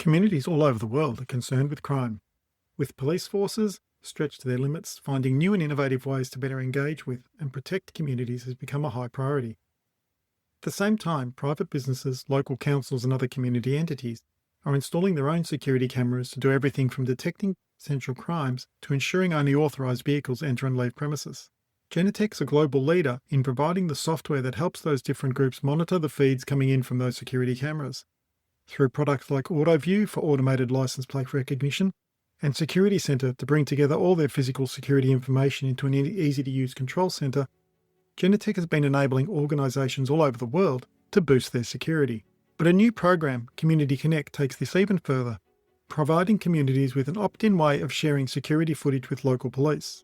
Communities all over the world are concerned with crime, with police forces stretched to their limits. Finding new and innovative ways to better engage with and protect communities has become a high priority. At the same time, private businesses, local councils and other community entities are installing their own security cameras to do everything from detecting potential crimes to ensuring only authorised vehicles enter and leave premises. Genetec's a global leader in providing the software that helps those different groups monitor the feeds coming in from those security cameras. Through products like AutoVu for automated license plate recognition and Security Centre to bring together all their physical security information into an easy-to-use control centre, Genetec has been enabling organisations all over the world to boost their security. But a new program, Community Connect, takes this even further, providing communities with an opt-in way of sharing security footage with local police.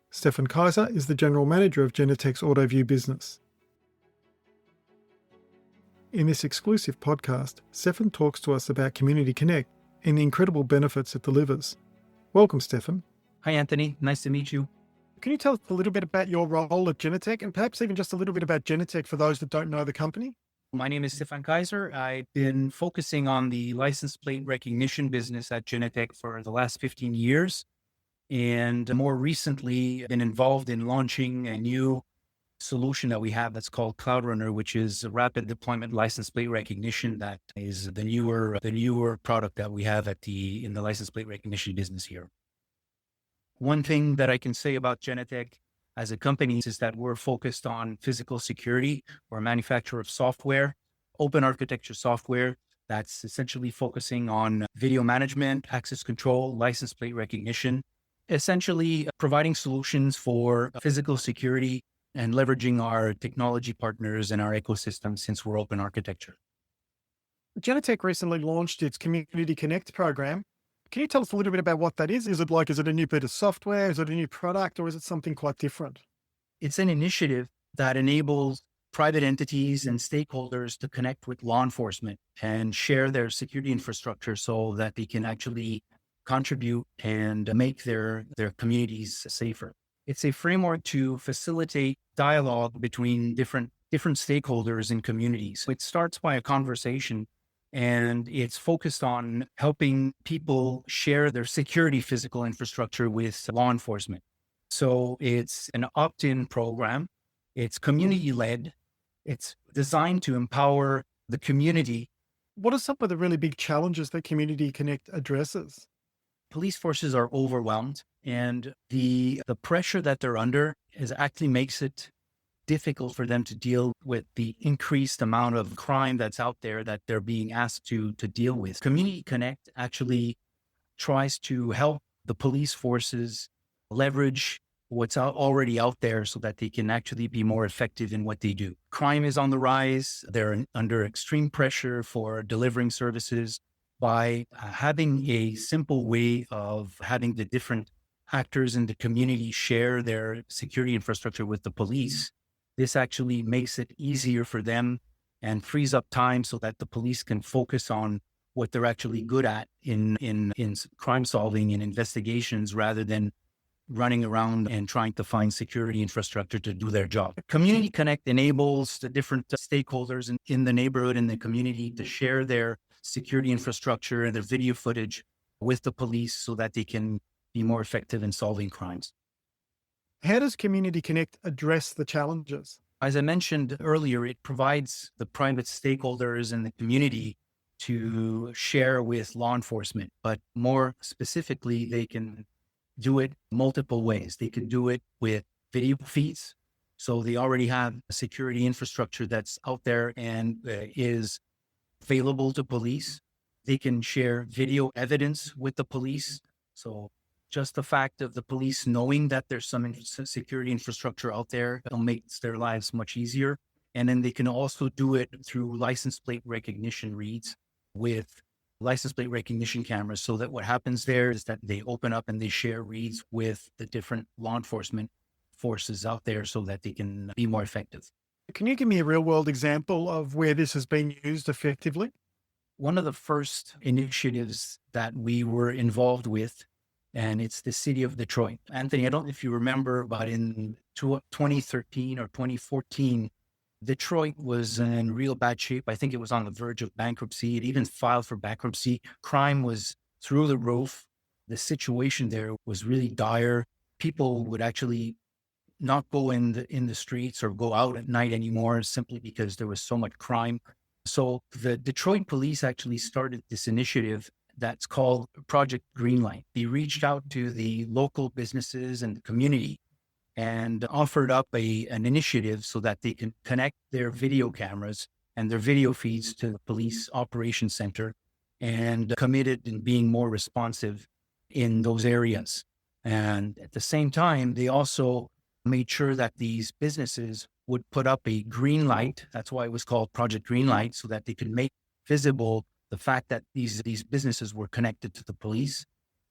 Stephan Kaiser is the General Manager of Genetec's AutoVu business. In this exclusive podcast, Stephan talks to us about Community Connect and the incredible benefits it delivers. Welcome, Stephan. Hi, Anthony. Nice to meet you. Can you tell us a little bit about your role at Genetec and perhaps even just a little bit about Genetec for those that don't know the company? My name is Stephan Kaiser. I've been focusing on the license plate recognition business at Genetec for the last 15 years. And more recently, been involved in launching a new solution that we have that's called Cloud Runner, which is a rapid deployment license plate recognition. That is the newer product that we have in the license plate recognition business here. One thing that I can say about Genetec as a company is that we're focused on physical security. We're a manufacturer of software, open architecture software that's essentially focusing on video management, access control, license plate recognition, essentially providing solutions for physical security and leveraging our technology partners and our ecosystem since we're open architecture. Genetec recently launched its Community Connect program. Can you tell us a little bit about what that is? Is it a new bit of software? Is it a new product, or is it something quite different? It's an initiative that enables private entities and stakeholders to connect with law enforcement and share their security infrastructure so that they can actually contribute and make their communities safer. It's a framework to facilitate dialogue between different stakeholders in communities. It starts by a conversation, and it's focused on helping people share their security physical infrastructure with law enforcement. So it's an opt-in program. It's community-led. It's designed to empower the community. What are some of the really big challenges that Community Connect addresses? Police forces are overwhelmed, and the pressure that they're under actually makes it difficult for them to deal with the increased amount of crime that's out there that they're being asked to deal with. Community Connect actually tries to help the police forces leverage what's already out there so that they can actually be more effective in what they do. Crime is on the rise. They're under extreme pressure for delivering services. By having a simple way of having the different actors in the community share their security infrastructure with the police, this actually makes it easier for them and frees up time so that the police can focus on what they're actually good at in crime solving and investigations rather than running around and trying to find security infrastructure to do their job. Community Connect enables the different stakeholders in the neighborhood and the community to share their security infrastructure and their video footage with the police so that they can be more effective in solving crimes. How does Community Connect address the challenges? As I mentioned earlier, it provides the private stakeholders and the community to share with law enforcement, but more specifically, they can do it multiple ways. They can do it with video feeds. So they already have a security infrastructure that's out there and is available to police. They can share video evidence with the police. So just the fact of the police knowing that there's some security infrastructure out there makes their lives much easier. And then they can also do it through license plate recognition reads with license plate recognition cameras. So that what happens there is that they open up and they share reads with the different law enforcement forces out there so that they can be more effective. Can you give me a real world example of where this has been used effectively? One of the first initiatives that we were involved with, and it's the city of Detroit. Anthony, I don't know if you remember, but in 2013 or 2014, Detroit was in real bad shape. I think it was on the verge of bankruptcy. It even filed for bankruptcy. Crime was through the roof. The situation there was really dire. People would actually not go in the streets or go out at night anymore simply because there was so much crime. So the Detroit police actually started this initiative that's called Project Greenlight. They reached out to the local businesses and the community and offered up an initiative so that they can connect their video cameras and their video feeds to the police operations center, and committed in being more responsive in those areas. And at the same time, they also made sure that these businesses would put up a green light. That's why it was called Project Greenlight, so that they could make visible the fact that these businesses were connected to the police.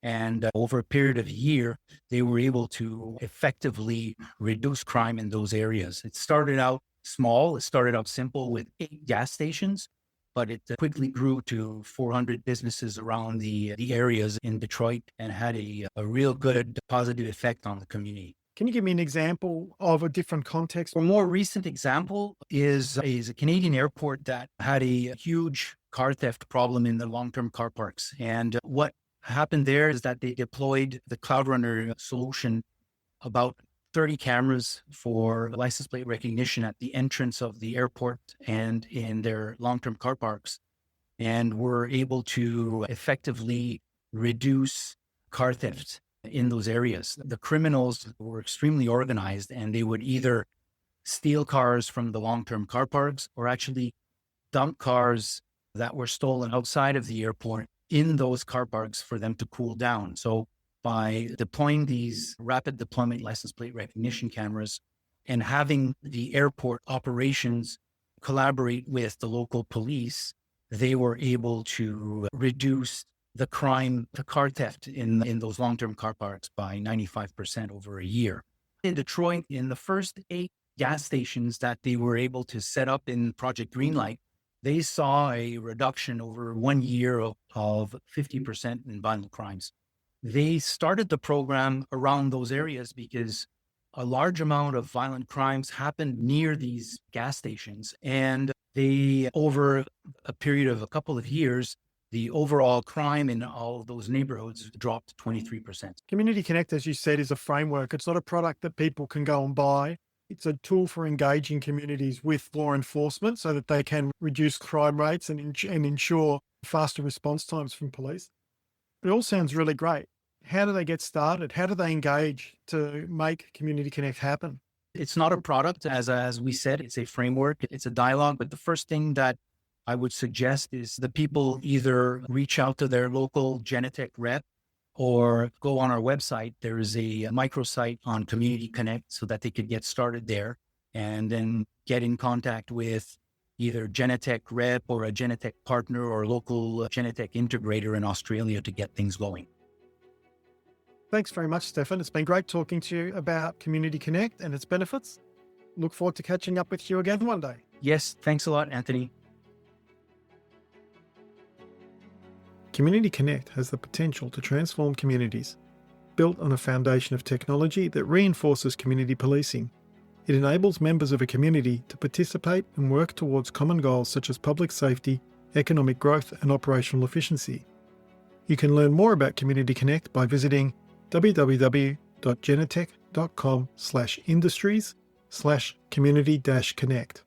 And over a period of a year, they were able to effectively reduce crime in those areas. It started out small. It started out simple with 8 gas stations, but it quickly grew to 400 businesses around the areas in Detroit, and had a real good positive effect on the community. Can you give me an example of a different context? A more recent example is a Canadian airport that had a huge car theft problem in the long-term car parks. And what happened there is that they deployed the Cloud Runner solution, about 30 cameras for license plate recognition at the entrance of the airport and in their long-term car parks, and were able to effectively reduce car theft in those areas. The criminals were extremely organized, and they would either steal cars from the long-term car parks or actually dump cars that were stolen outside of the airport in those car parks for them to cool down. So by deploying these rapid deployment license plate recognition cameras and having the airport operations collaborate with the local police, they were able to reduce the crime, the car theft in those long-term car parks by 95% over a year. In Detroit, in the first 8 gas stations that they were able to set up in Project Greenlight, they saw a reduction over 1 year of 50% in violent crimes. They started the program around those areas because a large amount of violent crimes happened near these gas stations. And they, over a period of a couple of years, the overall crime in all of those neighborhoods dropped 23%. Community Connect, as you said, is a framework. It's not a product that people can go and buy. It's a tool for engaging communities with law enforcement so that they can reduce crime rates and ensure faster response times from police. It all sounds really great. How do they get started? How do they engage to make Community Connect happen? It's not a product, as we said, it's a framework, it's a dialogue. But the first thing that I would suggest is the people either reach out to their local Genetec rep or go on our website. There is a microsite on Community Connect so that they could get started there, and then get in contact with either Genetec rep or a Genetec partner or local Genetec integrator in Australia to get things going. Thanks very much, Stephan. It's been great talking to you about Community Connect and its benefits. Look forward to catching up with you again one day. Yes, thanks a lot, Anthony. Community Connect has the potential to transform communities. Built on a foundation of technology that reinforces community policing, it enables members of a community to participate and work towards common goals such as public safety, economic growth, and operational efficiency. You can learn more about Community Connect by visiting www.genetec.com/industries/community-connect.